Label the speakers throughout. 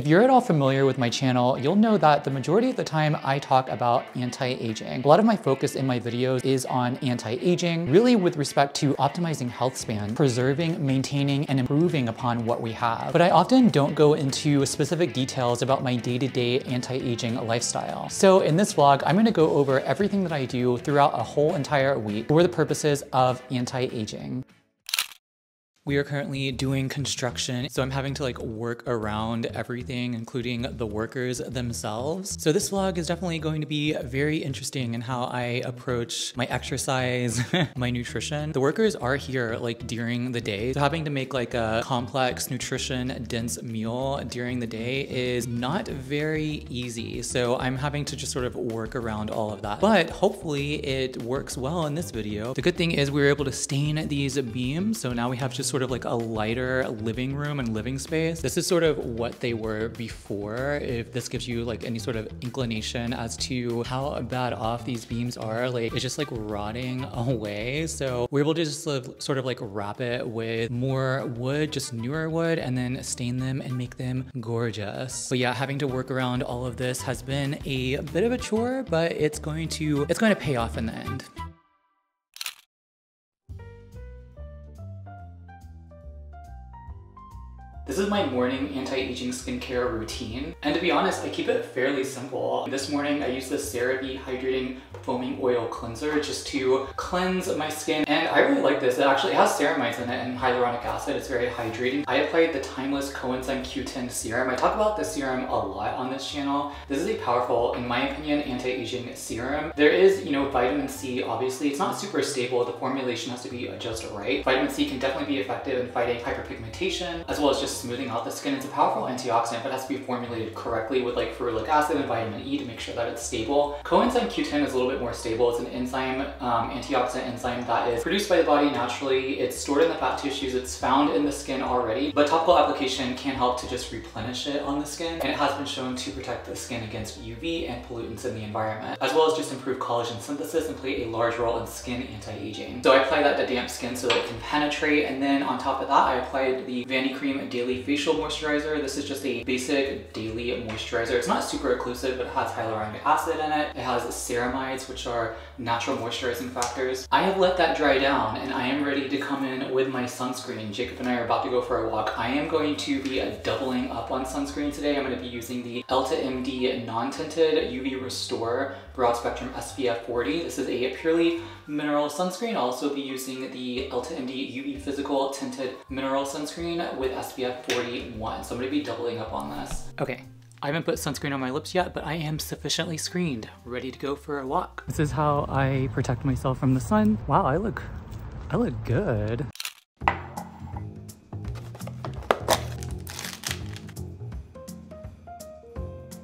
Speaker 1: If you're at all familiar with my channel, you'll know that the majority of the time I talk about anti-aging. A lot of my focus in my videos is on anti-aging, really with respect to optimizing health span, preserving, maintaining, and improving upon what we have. But I often don't go into specific details about my day-to-day anti-aging lifestyle. So in this vlog, I'm gonna go over everything that I do throughout a whole entire week for the purposes of anti-aging. We are currently doing construction, so I'm having to work around everything, including the workers themselves. So this vlog is definitely going to be very interesting in how I approach my exercise, my nutrition. The workers are here during the day, so having to make a complex nutrition dense meal during the day is not very easy. So I'm having to just sort of work around all of that, but hopefully it works well in this video. The good thing is we were able to stain these beams, so now we have just sort of a lighter living room and living space. This is sort of what they were before, if this gives you any sort of inclination as to how bad off these beams are. It's just rotting away. So we're able to just sort of wrap it with more wood, just newer wood, and then stain them and make them gorgeous. But yeah, having to work around all of this has been a bit of a chore, but it's going to pay off in the end. This is my morning anti-aging skincare routine, and to be honest, I keep it fairly simple. This morning I used this CeraVe Hydrating Foaming Oil Cleanser just to cleanse my skin, and I really like this. It actually has ceramides in it and hyaluronic acid. It's very hydrating. I applied the Timeless Coenzyme Q10 Serum. I talk about this serum a lot on this channel. This is a powerful, in my opinion, anti-aging serum. There is, vitamin C, obviously. It's not super stable. The formulation has to be just right. Vitamin C can definitely be effective in fighting hyperpigmentation, as well as just smoothing out the skin. It's a powerful antioxidant, but it has to be formulated correctly with ferulic acid and vitamin E to make sure that it's stable. Coenzyme Q10 is a little bit more stable. It's an enzyme, antioxidant enzyme that is produced by the body naturally. It's stored in the fat tissues. It's found in the skin already, but topical application can help to just replenish it on the skin, and it has been shown to protect the skin against UV and pollutants in the environment, as well as just improve collagen synthesis and play a large role in skin anti-aging. So I apply that to damp skin so that it can penetrate, and then on top of that, I applied the Vanity Cream Daily Facial Moisturizer. This is just a basic daily moisturizer. It's not super occlusive, but it has hyaluronic acid in it. It has ceramides, which are natural moisturizing factors. I have let that dry down, and I am ready to come in with my sunscreen. Jacob and I are about to go for a walk. I am going to be doubling up on sunscreen today. I'm going to be using the EltaMD Non-Tinted UV Restore Broad Spectrum SPF 40. This is a purely mineral sunscreen. I'll also be using the EltaMD UV Physical Tinted Mineral Sunscreen with SPF 41. So I'm going to be doubling up on this. Okay. I haven't put sunscreen on my lips yet, but I am sufficiently screened, ready to go for a walk. This is how I protect myself from the sun. Wow, I look good.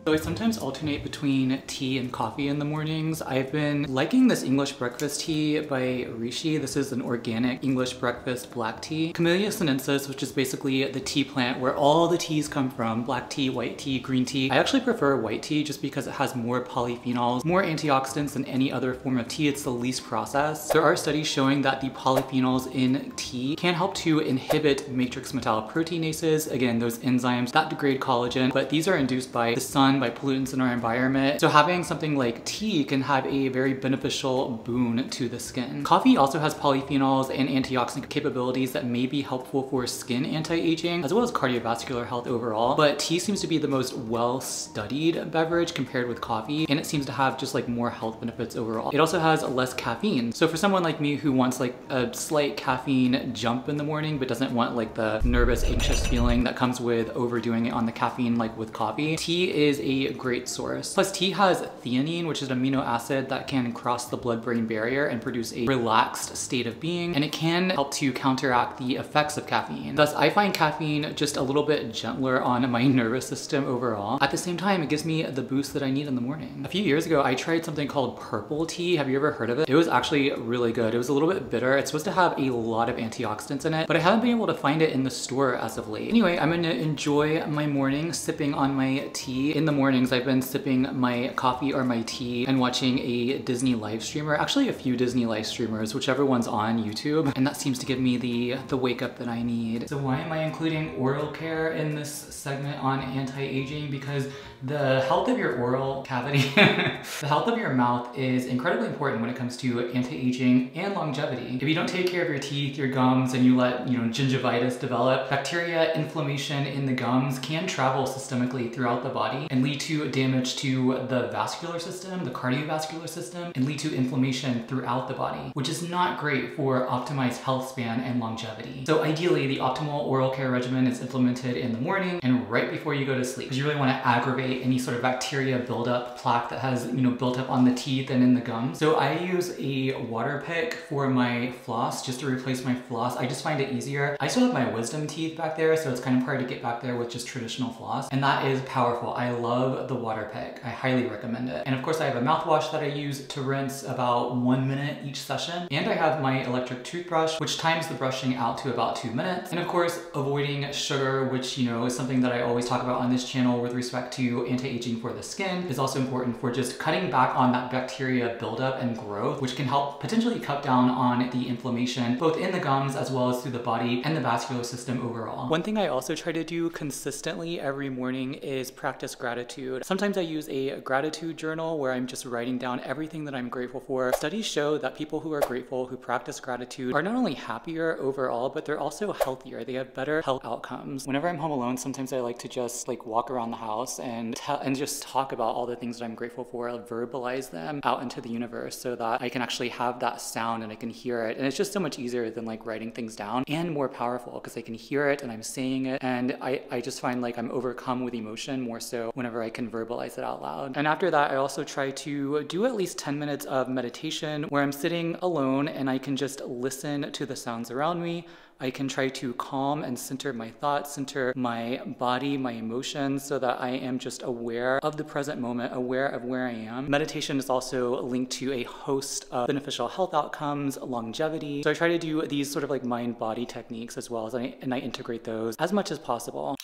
Speaker 1: So I sometimes alternate between tea and coffee in the mornings. I've been liking this English breakfast tea by Rishi. This is an organic English breakfast black tea. Camellia sinensis, which is basically the tea plant where all the teas come from. Black tea, white tea, green tea. I actually prefer white tea just because it has more polyphenols, more antioxidants than any other form of tea. It's the least processed. There are studies showing that the polyphenols in tea can help to inhibit matrix metalloproteinases. Again, those enzymes that degrade collagen, but these are induced by the sun, by pollutants in our environment. So having something like tea can have a very beneficial boon to the skin. Coffee also has polyphenols and antioxidant capabilities that may be helpful for skin anti-aging, as well as cardiovascular health overall. But tea seems to be the most well-studied beverage compared with coffee, and it seems to have just more health benefits overall. It also has less caffeine. So for someone like me who wants a slight caffeine jump in the morning, but doesn't want the nervous, anxious feeling that comes with overdoing it on the caffeine with coffee, tea is a great source. Plus, tea has theanine, which is an amino acid that can cross the blood-brain barrier and produce a relaxed state of being, and it can help to counteract the effects of caffeine. Thus, I find caffeine just a little bit gentler on my nervous system overall. At the same time, it gives me the boost that I need in the morning. A few years ago, I tried something called purple tea. Have you ever heard of it? It was actually really good. It was a little bit bitter. It's supposed to have a lot of antioxidants in it, but I haven't been able to find it in the store as of late. Anyway, I'm gonna enjoy my morning sipping on my tea. In the mornings I've been sipping my coffee or my tea and watching a Disney live streamer, actually a few Disney live streamers, whichever one's on YouTube, and that seems to give me the wake up that I need. So why am I including oral care in this segment on anti-aging? Because the health of your oral cavity, the health of your mouth is incredibly important when it comes to anti-aging and longevity. If you don't take care of your teeth, your gums, and you let, gingivitis develop, bacteria inflammation in the gums can travel systemically throughout the body and lead to damage to the vascular system, the cardiovascular system, and lead to inflammation throughout the body, which is not great for optimized health span and longevity. So ideally, the optimal oral care regimen is implemented in the morning and right before you go to sleep, because you really want to aggravate any sort of bacteria buildup, plaque that has, built up on the teeth and in the gums. So I use a water pick for my floss just to replace my floss. I just find it easier. I still have my wisdom teeth back there, so it's kind of hard to get back there with just traditional floss. And that is powerful. I love the water pick. I highly recommend it. And of course I have a mouthwash that I use to rinse about 1 minute each session. And I have my electric toothbrush, which times the brushing out to about 2 minutes. And of course, avoiding sugar, which, is something that I always talk about on this channel with respect to anti-aging for the skin, is also important for just cutting back on that bacteria buildup and growth, which can help potentially cut down on the inflammation, both in the gums as well as through the body and the vascular system overall. One thing I also try to do consistently every morning is practice gratitude. Sometimes I use a gratitude journal where I'm just writing down everything that I'm grateful for. Studies show that people who are grateful, who practice gratitude, are not only happier overall, but they're also healthier. They have better health outcomes. Whenever I'm home alone, sometimes I like to just walk around the house and just talk about all the things that I'm grateful for, verbalize them out into the universe so that I can actually have that sound and I can hear it. And it's just so much easier than writing things down, and more powerful because I can hear it and I'm saying it, and I just find I'm overcome with emotion more so whenever I can verbalize it out loud. And after that, I also try to do at least 10 minutes of meditation where I'm sitting alone and I can just listen to the sounds around me. I can try to calm and center my thoughts, center my body, my emotions, so that I am just aware of the present moment, aware of where I am. Meditation is also linked to a host of beneficial health outcomes, longevity. So I try to do these sort of mind-body techniques as well, and I integrate those as much as possible.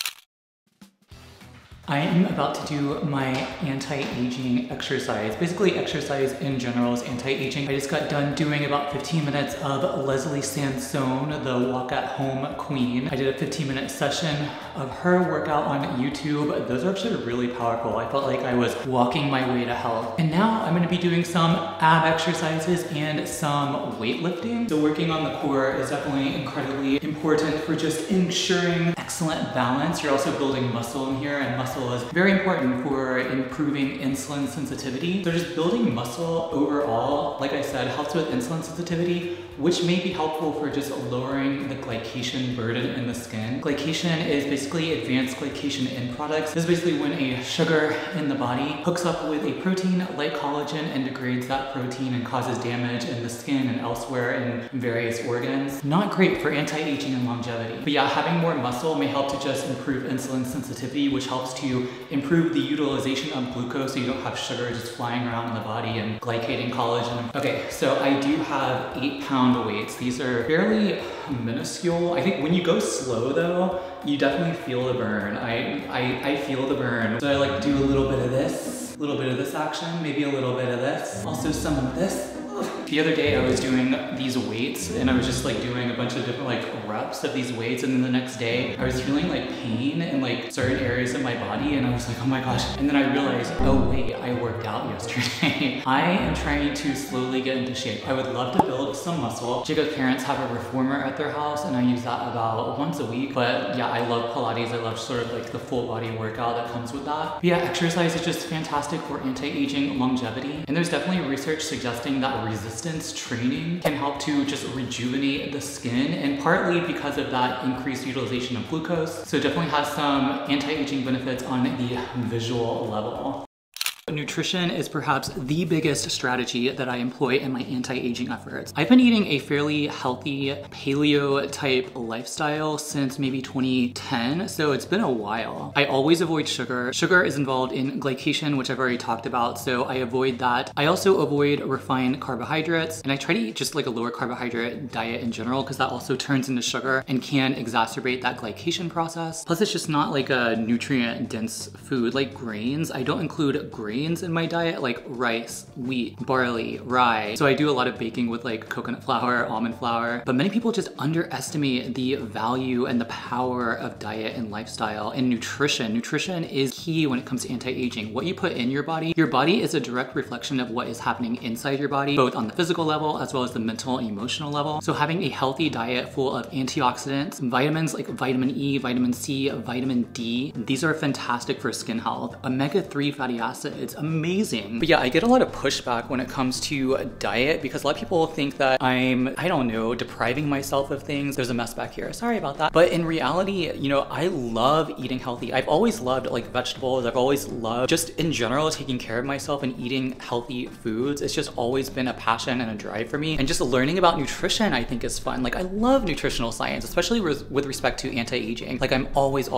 Speaker 1: I am about to do my anti-aging exercise. Basically, exercise in general is anti-aging. I just got done doing about 15 minutes of Leslie Sansone, the walk at home queen. I did a 15-minute session of her workout on YouTube. Those are actually really powerful. I felt like I was walking my way to health. And now I'm gonna be doing some ab exercises and some weightlifting. So working on the core is definitely incredibly important for just ensuring excellent balance. You're also building muscle in here, and muscle is very important for improving insulin sensitivity. So just building muscle overall, like I said, helps with insulin sensitivity, which may be helpful for just lowering the glycation burden in the skin. Glycation is basically advanced glycation end products. This is basically when a sugar in the body hooks up with a protein like collagen and degrades that protein and causes damage in the skin and elsewhere in various organs. Not great for anti-aging and longevity. But yeah, having more muscle may help to just improve insulin sensitivity, which helps to improve the utilization of glucose so you don't have sugar just flying around in the body and glycating collagen. Okay, so I do have 8-pound weights. These are fairly minuscule. I think when you go slow though, you definitely feel the burn. I feel the burn. So I do a little bit of this action, maybe a little bit of this, also some of this. The other day I was doing these weights and I was just doing a bunch of different reps of these weights, and then the next day I was feeling pain in certain areas of my body, and I was oh my gosh. And then I realized, oh wait, I worked out yesterday. I am trying to slowly get into shape. I would love to build some muscle. Jacob's parents have a reformer at their house and I use that about once a week. But yeah, I love Pilates. I love sort of the full body workout that comes with that. But yeah, exercise is just fantastic for anti-aging, longevity. And there's definitely research suggesting that resistance training can help to just rejuvenate the skin, and partly because of that increased utilization of glucose. So it definitely has some anti-aging benefits on the visual level. Nutrition is perhaps the biggest strategy that I employ in my anti-aging efforts. I've been eating a fairly healthy paleo type lifestyle since maybe 2010, so it's been a while. I always avoid sugar. Sugar is involved in glycation, which I've already talked about, so I avoid that. I also avoid refined carbohydrates, and I try to eat just like a lower carbohydrate diet in general because that also turns into sugar and can exacerbate that glycation process. Plus, it's just not like a nutrient-dense food like grains. I don't include grains in my diet like rice, wheat, barley, rye. So I do a lot of baking with like coconut flour, almond flour, but many people just underestimate the value and the power of diet and lifestyle and nutrition. Nutrition is key when it comes to anti-aging. What you put in your body is a direct reflection of what is happening inside your body, both on the physical level as well as the mental and emotional level. So having a healthy diet full of antioxidants, vitamins like vitamin E, vitamin C, vitamin D, these are fantastic for skin health. Omega-3 fatty acids, amazing. But yeah, I get a lot of pushback when it comes to diet because a lot of people think that I'm, I don't know, depriving myself of things. There's a mess back here, sorry about that. But in reality, you know, I love eating healthy. I've always loved like vegetables. I've always loved just in general taking care of myself and eating healthy foods. It's just always been a passion and a drive for me. And just learning about nutrition I think is fun. Like I love nutritional science, especially with respect to anti-aging. Like I'm always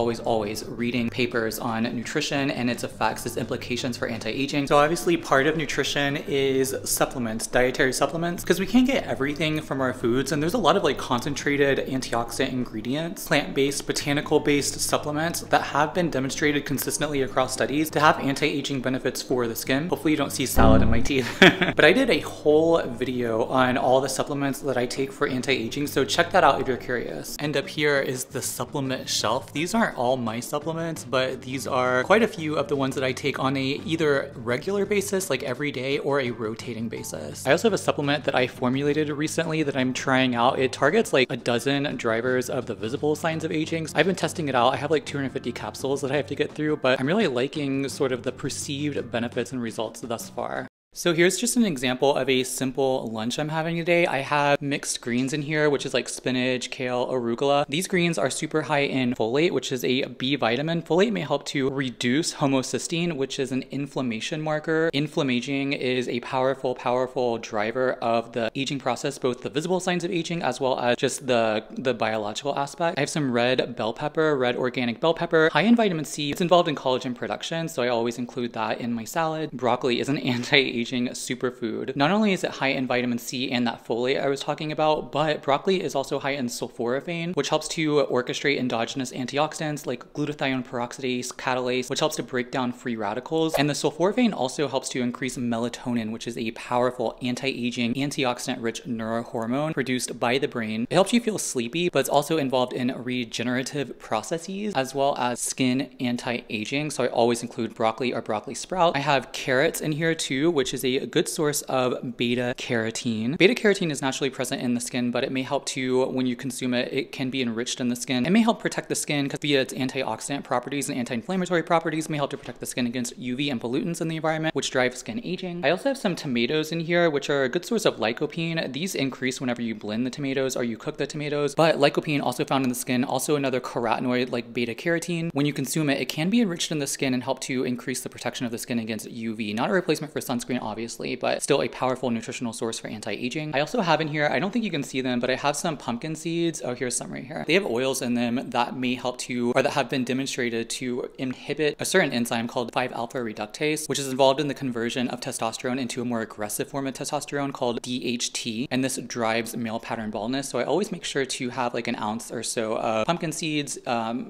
Speaker 1: reading papers on nutrition and its effects, its implications for anti-aging. So obviously part of nutrition is supplements, dietary supplements, because we can't get everything from our foods, and there's a lot of like concentrated antioxidant ingredients, plant-based, botanical-based supplements that have been demonstrated consistently across studies to have anti-aging benefits for the skin. Hopefully you don't see salad in my teeth. But I did a whole video on all the supplements that I take for anti-aging, so check that out if you're curious. And up here is the supplement shelf. These aren't all my supplements, but these are quite a few of the ones that I take on a either regular basis, like every day, or a rotating basis. I also have a supplement that I formulated recently that I'm trying out. It targets like a dozen drivers of the visible signs of aging. I've been testing it out. I have like 250 capsules that I have to get through, but I'm really liking sort of the perceived benefits and results thus far. So here's just an example of a simple lunch I'm having today. I have mixed greens in here, which is like spinach, kale, arugula. These greens are super high in folate, which is a B vitamin. Folate may help to reduce homocysteine, which is an inflammation marker. Inflammaging is a powerful driver of the aging process, both the visible signs of aging as well as just the biological aspect. I have some red bell pepper, red organic bell pepper, high in vitamin C. It's involved in collagen production, so I always include that in my salad. Broccoli is an anti-aging superfood. Not only is it high in vitamin C and that folate I was talking about, but broccoli is also high in sulforaphane, which helps to orchestrate endogenous antioxidants like glutathione peroxidase, catalase, which helps to break down free radicals. And the sulforaphane also helps to increase melatonin, which is a powerful anti-aging, antioxidant-rich neurohormone produced by the brain. It helps you feel sleepy, but it's also involved in regenerative processes as well as skin anti-aging. So I always include broccoli or broccoli sprout. I have carrots in here too, which is a good source of beta carotene. Beta carotene is naturally present in the skin, but it may help to, when you consume it, it can be enriched in the skin. It may help protect the skin because via its antioxidant properties and anti-inflammatory properties may help to protect the skin against UV and pollutants in the environment, which drive skin aging. I also have some tomatoes in here, which are a good source of lycopene. These increase whenever you blend the tomatoes or you cook the tomatoes, but lycopene also found in the skin, also another carotenoid like beta carotene. When you consume it, it can be enriched in the skin and help to increase the protection of the skin against UV. Not a replacement for sunscreen, obviously, but still a powerful nutritional source for anti-aging. I also have in here, I don't think you can see them, but I have some pumpkin seeds. Oh, here's some right here. They have oils in them that may help to, or that have been demonstrated to inhibit a certain enzyme called 5-alpha reductase, which is involved in the conversion of testosterone into a more aggressive form of testosterone called DHT. And this drives male pattern baldness. So I always make sure to have like an ounce or so of pumpkin seeds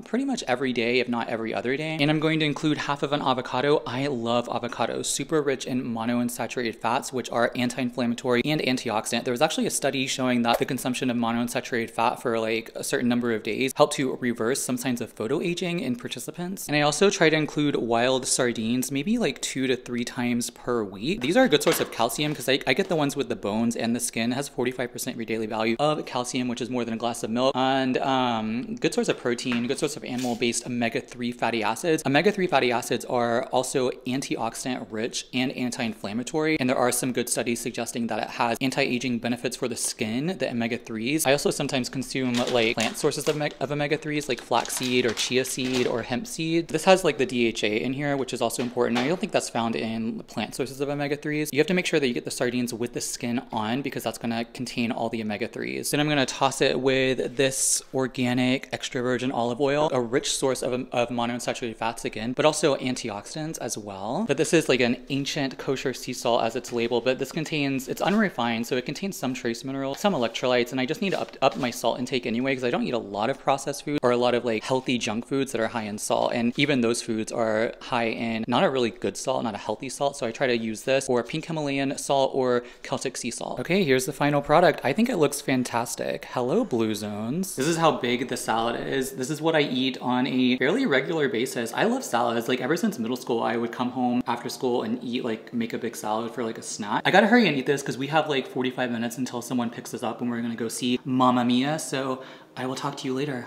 Speaker 1: pretty much every day, if not every other day. And I'm going to include half of an avocado. I love avocados, super rich in monounsaturated fats, which are anti-inflammatory and antioxidant. There was actually a study showing that the consumption of monounsaturated fat for like a certain number of days helped to reverse some signs of photoaging in participants. And I also try to include wild sardines, maybe like 2 to 3 times per week. These are a good source of calcium because I get the ones with the bones and the skin. It has 45% of your daily value of calcium, which is more than a glass of milk. And good source of protein, good source of animal-based omega-3 fatty acids. Omega-3 fatty acids are also antioxidant rich and anti-inflammatory. anti-inflammatory, and there are some good studies suggesting that it has anti-aging benefits for the skin, the omega-3s. I also sometimes consume like plant sources of omega-3s like flaxseed or chia seed or hemp seed. This has like the DHA in here, which is also important. I don't think that's found in plant sources of omega-3s. You have to make sure that you get the sardines with the skin on because that's going to contain all the omega-3s. Then I'm going to toss it with this organic extra virgin olive oil, a rich source of monounsaturated fats again, but also antioxidants as well. But this is like an ancient kosher sea salt as its label, but this contains, it's unrefined, so it contains some trace minerals, some electrolytes, and I just need to up my salt intake anyway because I don't eat a lot of processed food or a lot of like healthy junk foods that are high in salt, and even those foods are high in not a really good salt, not a healthy salt, so I try to use this or pink Himalayan salt or Celtic sea salt. Okay, here's the final product. I think it looks fantastic. Hello, Blue Zones. This is how big the salad is. This is what I eat on a fairly regular basis. I love salads. Like ever since middle school, I would come home after school and eat make a big salad for like a snack. I gotta hurry and eat this because we have like 45 minutes until someone picks us up and we're gonna go see Mamma Mia. So I will talk to you later.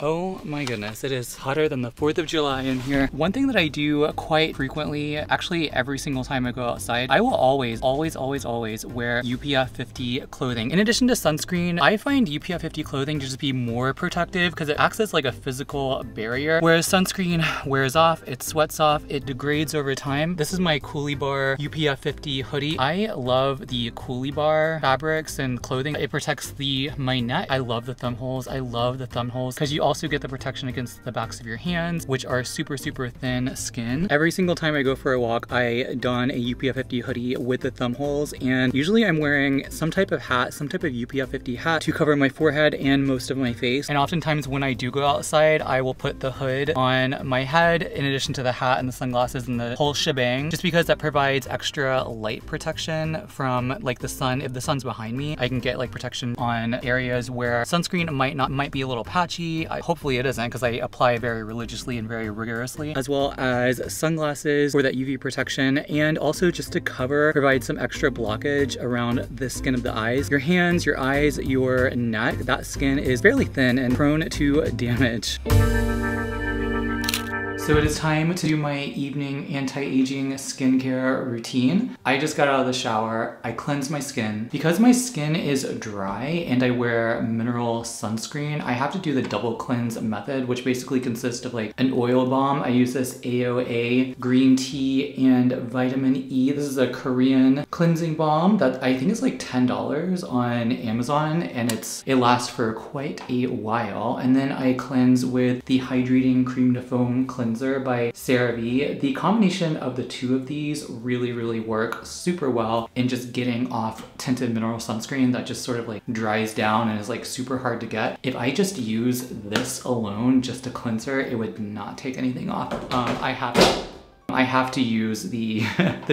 Speaker 1: Oh my goodness, it is hotter than the 4th of July in here. One thing that I do quite frequently, actually every single time I go outside, I will always wear UPF 50 clothing. In addition to sunscreen, I find UPF 50 clothing to just be more protective because it acts as like a physical barrier, whereas sunscreen wears off, it sweats off, it degrades over time. This is my Coolie Bar UPF 50 hoodie. I love the Coolie Bar fabrics and clothing. It protects my neck. I love the thumb holes. I love the thumb holes because you also get the protection against the backs of your hands, which are super thin skin. Every single time I go for a walk, I don a UPF 50 hoodie with the thumb holes, and usually I'm wearing some type of hat, some type of UPF 50 hat to cover my forehead and most of my face. And oftentimes when I do go outside, I will put the hood on my head in addition to the hat and the sunglasses and the whole shebang, just because that provides extra light protection from like the sun. If the sun's behind me, I can get like protection on areas where sunscreen might be a little patchy. Hopefully it isn't because I apply very religiously and very rigorously, as well as sunglasses for that UV protection, and also just to provide some extra blockage around the skin of the eyes. Your hands, your eyes, your neck, that skin is fairly thin and prone to damage. So it is time to do my evening anti-aging skincare routine. I just got out of the shower. I cleanse my skin. Because my skin is dry and I wear mineral sunscreen, I have to do the double cleanse method, which basically consists of like an oil balm. I use this AOA, green tea, and vitamin E. This is a Korean cleansing balm that I think is like $10 on Amazon, and it lasts for quite a while. And then I cleanse with the hydrating cream to foam cleanser by CeraVe. The combination of the two of these really work super well in just getting off tinted mineral sunscreen that just sort of like dries down and is like super hard to get. If I just use this alone, just a cleanser, it would not take anything off. I have to use the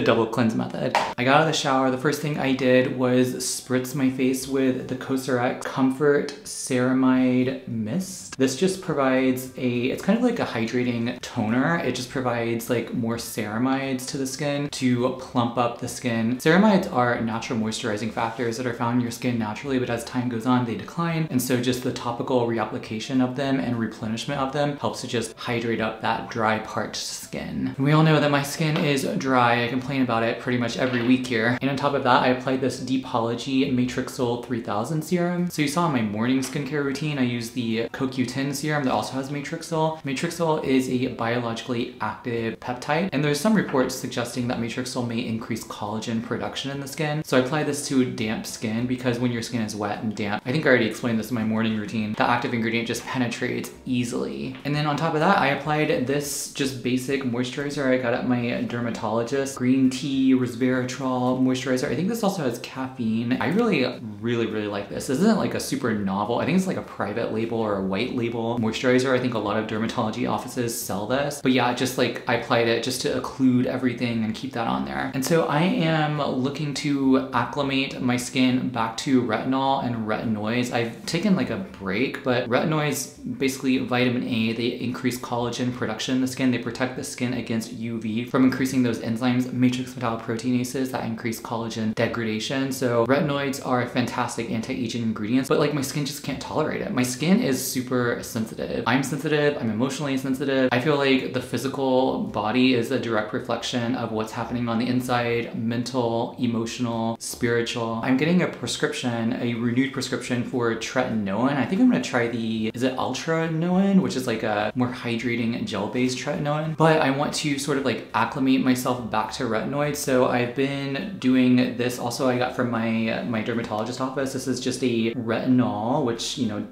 Speaker 1: double cleanse method. I got out of the shower. The first thing I did was spritz my face with the Cosrx Comfort Ceramide Mist. This just provides it's kind of like a hydrating toner. It just provides like more ceramides to the skin to plump up the skin. Ceramides are natural moisturizing factors that are found in your skin naturally, but as time goes on, they decline. And so just the topical reapplication of them and replenishment of them helps to just hydrate up that dry, parched skin. And we all know that my skin is dry. I complain about it pretty much every week here. And on top of that, I applied this Deepology Matrixyl 3000 serum. So you saw in my morning skincare routine, I use the CoQ10 serum that also has Matrixyl. Matrixyl is a biologically active peptide, and there's some reports suggesting that Matrixyl may increase collagen production in the skin. So I apply this to damp skin because when your skin is wet and damp, I think I already explained this in my morning routine, the active ingredient just penetrates easily. And then on top of that, I applied this just basic moisturizer I got at my dermatologist, green tea resveratrol moisturizer. I think this also has caffeine. I really like this. This isn't like a super novel, I think it's like a private label or a white label moisturizer. I think a lot of dermatology offices sell this, but yeah, just like I applied it just to occlude everything and keep that on there. And so I am looking to acclimate my skin back to retinol and retinoids. I've taken like a break, but retinoids, basically vitamin A, they increase collagen production in the skin. They protect the skin against UV from increasing those enzymes, matrix metalloproteinases, that increase collagen degradation. So retinoids are fantastic anti-aging ingredients, but like my skin just can't tolerate it. My skin is super sensitive. I'm sensitive, I'm emotionally sensitive. I feel like the physical body is a direct reflection of what's happening on the inside, mental, emotional, spiritual. I'm getting a prescription, a renewed prescription for tretinoin. I think I'm gonna try the, is it ultranoin, which is like a more hydrating gel-based tretinoin. But I want to sort of like acclimate myself back to retinoids. So I've been doing this also I got from my dermatologist office. This is just a retinol, which, you know,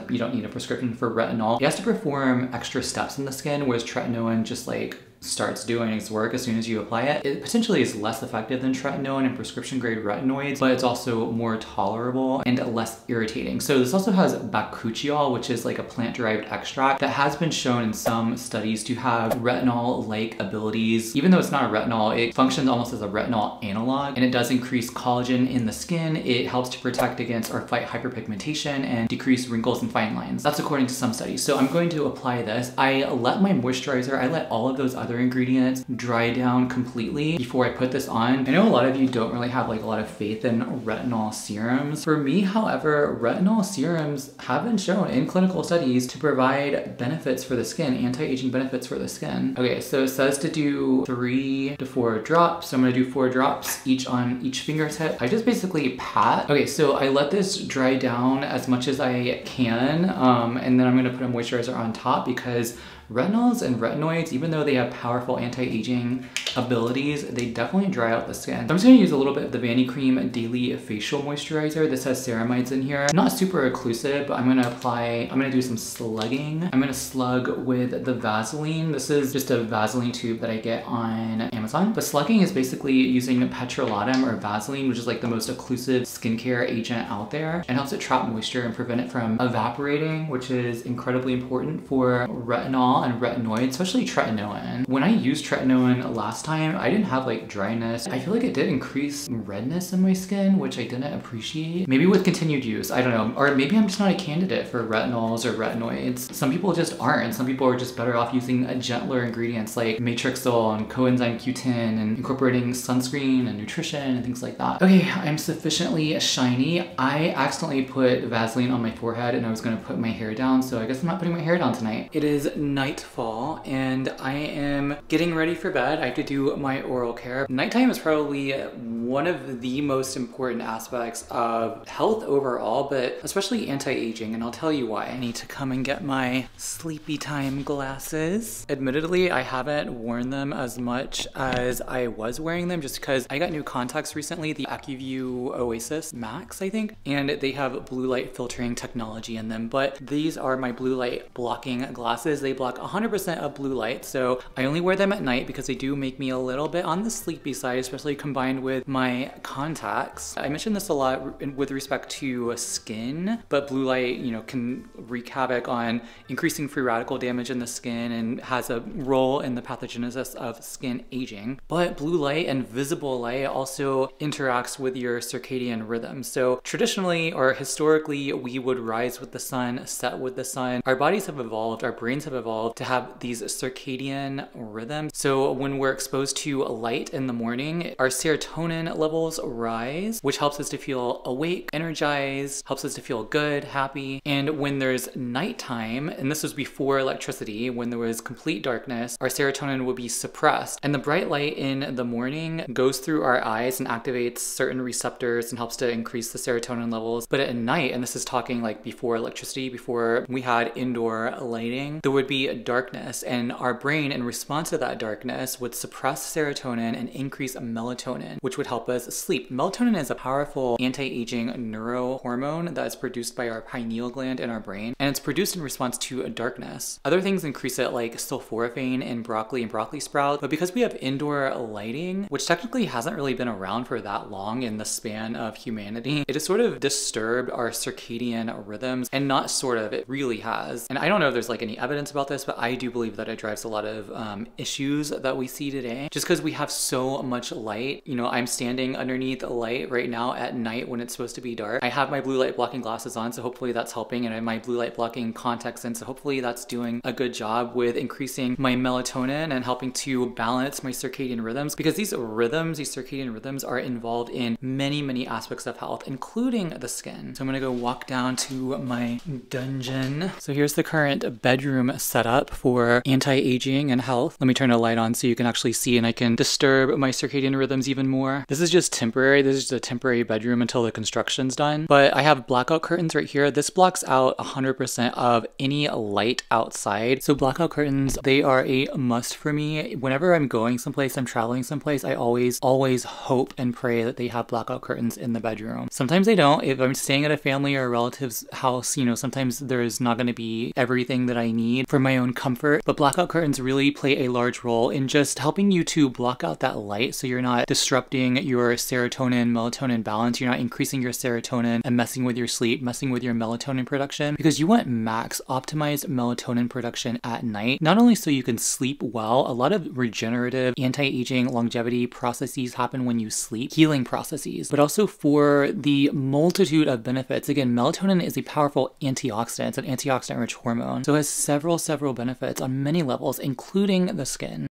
Speaker 1: you don't need a prescription for retinol. It has to perform extra steps in the skin, whereas tretinoin just like starts doing its work as soon as you apply it. It potentially is less effective than tretinoin and prescription grade retinoids, but it's also more tolerable and less irritating. So this also has bakuchiol, which is like a plant-derived extract that has been shown in some studies to have retinol-like abilities. Even though it's not a retinol, it functions almost as a retinol analog, and it does increase collagen in the skin. It helps to protect against or fight hyperpigmentation and decrease wrinkles and fine lines. That's according to some studies. So I'm going to apply this. I let my moisturizer, I let all of those other ingredients dry down completely before I put this on. I know a lot of you don't really have like a lot of faith in retinol serums. For me, however, retinol serums have been shown in clinical studies to provide benefits for the skin, anti-aging benefits for the skin. Okay, so it says to do 3 to 4 drops. So I'm gonna do 4 drops each on each fingertip. I just basically pat. Okay, so I let this dry down as much as I can, and then I'm gonna put a moisturizer on top because retinols and retinoids, even though they have powerful anti-aging abilities, they definitely dry out the skin. So I'm just gonna use a little bit of the Vanity Cream Daily Facial Moisturizer. This has ceramides in here. Not super occlusive, but I'm gonna do some slugging. I'm gonna slug with the Vaseline. This is just a Vaseline tube that I get on Amazon. The slugging is basically using petrolatum or Vaseline, which is like the most occlusive skincare agent out there, and helps it trap moisture and prevent it from evaporating, which is incredibly important for retinol and retinoids, especially tretinoin. When I used tretinoin last time, I didn't have like dryness. I feel like it did increase redness in my skin, which I didn't appreciate. Maybe with continued use, I don't know. Or maybe I'm just not a candidate for retinols or retinoids. Some people just aren't. Some people are just better off using gentler ingredients like matrixyl and coenzyme Q10 and incorporating sunscreen and nutrition and things like that. Okay, I'm sufficiently shiny. I accidentally put Vaseline on my forehead and I was gonna put my hair down, so I guess I'm not putting my hair down tonight. It is nightfall and I am getting ready for bed. I have to do my oral care. Nighttime is probably one of the most important aspects of health overall, but especially anti-aging, and I'll tell you why. I need to come and get my sleepy time glasses. Admittedly, I haven't worn them as much as I was wearing them just because I got new contacts recently, the AccuView Oasis Max, I think, and they have blue light filtering technology in them, but these are my blue light blocking glasses. They block 100% of blue light, so I only wear them at night because they do make me a little bit on the sleepy side, especially combined with my contacts. I mentioned this a lot with respect to skin, but blue light, you know, can wreak havoc on increasing free radical damage in the skin and has a role in the pathogenesis of skin aging. But blue light and visible light also interacts with your circadian rhythm. So traditionally or historically, we would rise with the sun, set with the sun. Our bodies have evolved, our brains have evolved to have these circadian rhythms. So when we're exposed to light in the morning, our serotonin levels rise, which helps us to feel awake, energized, helps us to feel good, happy. And when there's nighttime, and this was before electricity, when there was complete darkness, our serotonin would be suppressed. And the bright light in the morning goes through our eyes and activates certain receptors and helps to increase the serotonin levels. But at night, and this is talking like before electricity, before we had indoor lighting, there would be darkness, and our brain, in response to that darkness, would suppress serotonin and increase melatonin, which would help us sleep. Melatonin is a powerful anti-aging neurohormone that is produced by our pineal gland in our brain, and it's produced in response to darkness. Other things increase it, like sulforaphane in broccoli and broccoli sprout, but because we have indoor lighting, which technically hasn't really been around for that long in the span of humanity, it has sort of disturbed our circadian rhythms, and not sort of, it really has. And I don't know if there's like any evidence about this, but I do believe that it drives a lot of issues that we see today. Just because we have so much light. You know, I'm standing underneath a light right now at night when it's supposed to be dark. I have my blue light blocking glasses on, so hopefully that's helping, and I have my blue light blocking contacts in, so hopefully that's doing a good job with increasing my melatonin and helping to balance my circadian rhythms, because these circadian rhythms are involved in many aspects of health, including the skin. So I'm gonna go walk down to my dungeon. So here's the current bedroom setup for anti-aging and health. Let me turn a light on so you can actually see, and I can disturb my circadian rhythms even more. This is just temporary. This is just a temporary bedroom until the construction's done. But I have blackout curtains right here. This blocks out 100% of any light outside. So blackout curtains, they are a must for me. Whenever I'm going someplace, I'm traveling someplace, I always hope and pray that they have blackout curtains in the bedroom. Sometimes they don't. If I'm staying at a family or a relative's house, you know, sometimes there's not going to be everything that I need for my own comfort. But blackout curtains really play a large role in just helping you to block out that light so you're not disrupting your serotonin, melatonin balance. You're not increasing your serotonin and messing with your sleep, messing with your melatonin production, because you want max optimized melatonin production at night. Not only so you can sleep well, a lot of regenerative, anti-aging, longevity processes happen when you sleep, healing processes, but also for the multitude of benefits. Again, melatonin is a powerful antioxidant. It's an antioxidant-rich hormone, so it has several benefits on many levels, including the skin.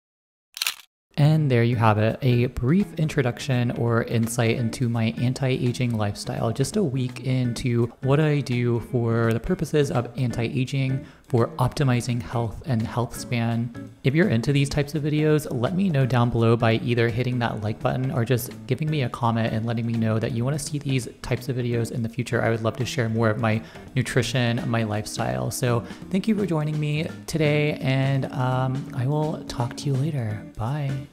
Speaker 1: And there you have it, a brief introduction or insight into my anti-aging lifestyle, just a week into what I do for the purposes of anti-aging, for optimizing health and health span. If you're into these types of videos, let me know down below by either hitting that like button or just giving me a comment and letting me know that you want to see these types of videos in the future. I would love to share more of my nutrition, my lifestyle. So thank you for joining me today, and I will talk to you later. Bye.